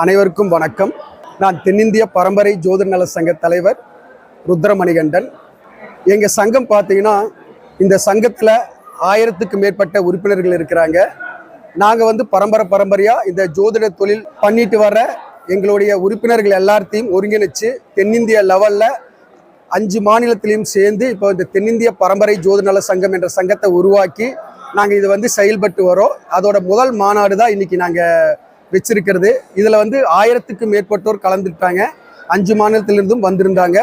அனைவருக்கும் வணக்கம். நான் தென்னிந்திய பரம்பரை ஜோதிட நல சங்க தலைவர் ருத்ரமணிகண்டன். எங்கள் சங்கம் பார்த்தீங்கன்னா, இந்த சங்கத்தில் 1000க்கு மேற்பட்ட உறுப்பினர்கள் இருக்கிறாங்க. நாங்கள் பரம்பரையாக இந்த ஜோதிட தொழில் பண்ணிட்டு வர எங்களுடைய உறுப்பினர்கள் எல்லாத்தையும் ஒருங்கிணைச்சு தென்னிந்திய லெவலில் 5 மாநிலத்திலையும் சேர்ந்து இப்போ இந்த தென்னிந்திய பரம்பரை ஜோதிட நல சங்கம் என்ற சங்கத்தை உருவாக்கி நாங்கள் இது செயல்பட்டு வரோம். அதோட முதல் மாநாடு தான் இன்னைக்கு நாங்கள் வச்சிருக்கிறது. இதில் 1000க்கு மேற்பட்டோர் கலந்துட்டாங்க. 5 மாநிலத்திலிருந்தும் வந்திருந்தாங்க.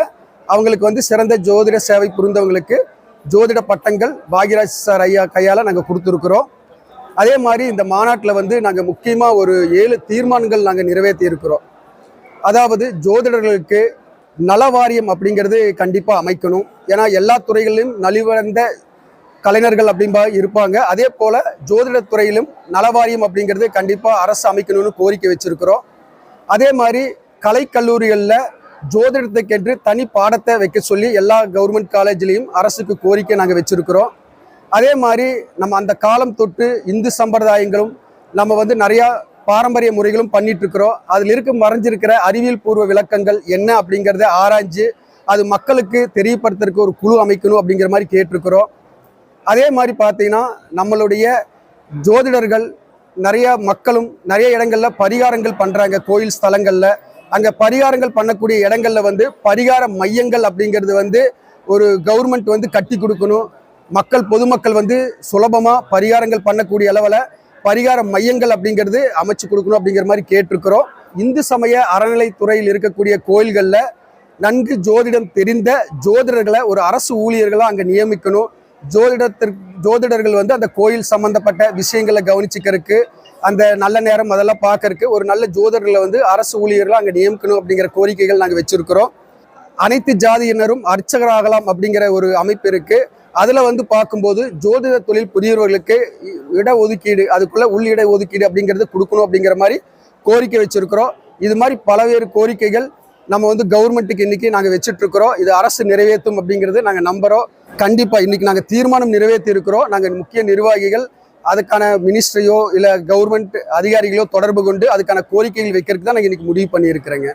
அவங்களுக்கு சிறந்த ஜோதிட சேவை புரிந்தவங்களுக்கு ஜோதிட பட்டங்கள் பாக்யராஜ் சார் ஐயா கையால் நாங்கள் கொடுத்துருக்குறோம். அதே மாதிரி இந்த மாநாட்டில் நாங்கள் முக்கியமாக ஒரு 7 தீர்மானங்கள் நாங்கள் நிறைவேற்றி இருக்கிறோம். அதாவது ஜோதிடர்களுக்கு நலவாரியம் அப்படிங்கிறது கண்டிப்பாக அமைக்கணும். ஏன்னா எல்லா துறைகளிலும் நலிவடைந்த கலைஞர்கள் அப்படின்பா இருப்பாங்க. அதே போல் ஜோதிட துறையிலும் நலவாரியம் அப்படிங்கிறது கண்டிப்பாக அரசு அமைக்கணும்னு கோரிக்கை வச்சிருக்கிறோம். அதே மாதிரி கலைக்கல்லூரிகளில் ஜோதிடத்துக்கென்று தனி பாடத்தை வைக்க சொல்லி எல்லா கவர்மெண்ட் காலேஜ்லேயும் அரசுக்கு கோரிக்கை நாங்கள் வச்சிருக்கிறோம். அதே மாதிரி நம்ம அந்த காலம் தொட்டு இந்து சம்பிரதாயங்களும் நம்ம நிறையா பாரம்பரிய முறைகளும் பண்ணிட்டு இருக்கிறோம். அதில் மறைஞ்சிருக்கிற அறிவியல் பூர்வ விளக்கங்கள் என்ன அப்படிங்கிறத ஆராய்ஞ்சு அது மக்களுக்கு தெரியப்படுத்துறதுக்கு ஒரு குழு அமைக்கணும் அப்படிங்கிற மாதிரி கேட்டிருக்கிறோம். அதே மாதிரி பார்த்தீங்கன்னா, நம்மளுடைய ஜோதிடர்கள் நிறைய மக்களும் நிறைய இடங்களில் பரிகாரங்கள் பண்ணுறாங்க. கோயில் ஸ்தலங்களில் அங்கே பரிகாரங்கள் பண்ணக்கூடிய இடங்களில் பரிகார மையங்கள் அப்படிங்கிறது ஒரு கவர்மெண்ட் கட்டி கொடுக்கணும். பொதுமக்கள் சுலபமாக பரிகாரங்கள் பண்ணக்கூடிய அளவில் பரிகார மையங்கள் அப்படிங்கிறது அமைச்சு கொடுக்கணும் அப்படிங்கிற மாதிரி கேட்டிருக்கிறோம். இந்து சமய அறநிலைத்துறையில் இருக்கக்கூடிய கோயில்களில் நன்கு ஜோதிடம் தெரிந்த ஜோதிடர்களை ஒரு அரசு ஊழியர்களாக அங்கே நியமிக்கணும். ஜோதிடர்கள் அந்த கோயில் சம்பந்தப்பட்ட விஷயங்களை கவனிச்சுக்கிறதுக்கு, அந்த நல்ல நேரம் அதெல்லாம் பார்க்கறதுக்கு ஒரு நல்ல ஜோதிடர்களை அரசு ஊழியர்களாக அங்கே நியமிக்கணும் அப்படிங்கிற கோரிக்கைகள் நாங்கள் வச்சிருக்கிறோம். அனைத்து ஜாதியினரும் அர்ச்சகராகலாம் அப்படிங்கிற ஒரு அமைப்பு இருக்கு. அதில் பார்க்கும்போது ஜோதிட தொழில் புதியவர்களுக்கு இடஒதுக்கீடு, அதுக்குள்ள இட ஒதுக்கீடு அப்படிங்கிறது கொடுக்கணும் அப்படிங்கிற மாதிரி கோரிக்கை வச்சிருக்கிறோம். இது மாதிரி பல்வேறு கோரிக்கைகள் நம்ம கவர்மெண்ட்டுக்கு இன்னைக்கு நாங்கள் வச்சுட்டு இருக்கிறோம். இது அரசு நிறைவேற்றும் அப்படிங்கிறது நாங்கள் நம்புகிறோம். கண்டிப்பாக இன்னைக்கு நாங்கள் தீர்மானம் நிறைவேற்றி இருக்கிறோம். நாங்கள் முக்கிய நிர்வாகிகள் அதுக்கான மினிஸ்ட்ரியோ இல்லை கவர்மெண்ட் அதிகாரிகளோ தொடர்பு கொண்டு அதுக்கான கோரிக்கைகள் வைக்கிறதுக்கு தான் நாங்கள் இன்னைக்கு முடிவு பண்ணியிருக்கிறேங்க.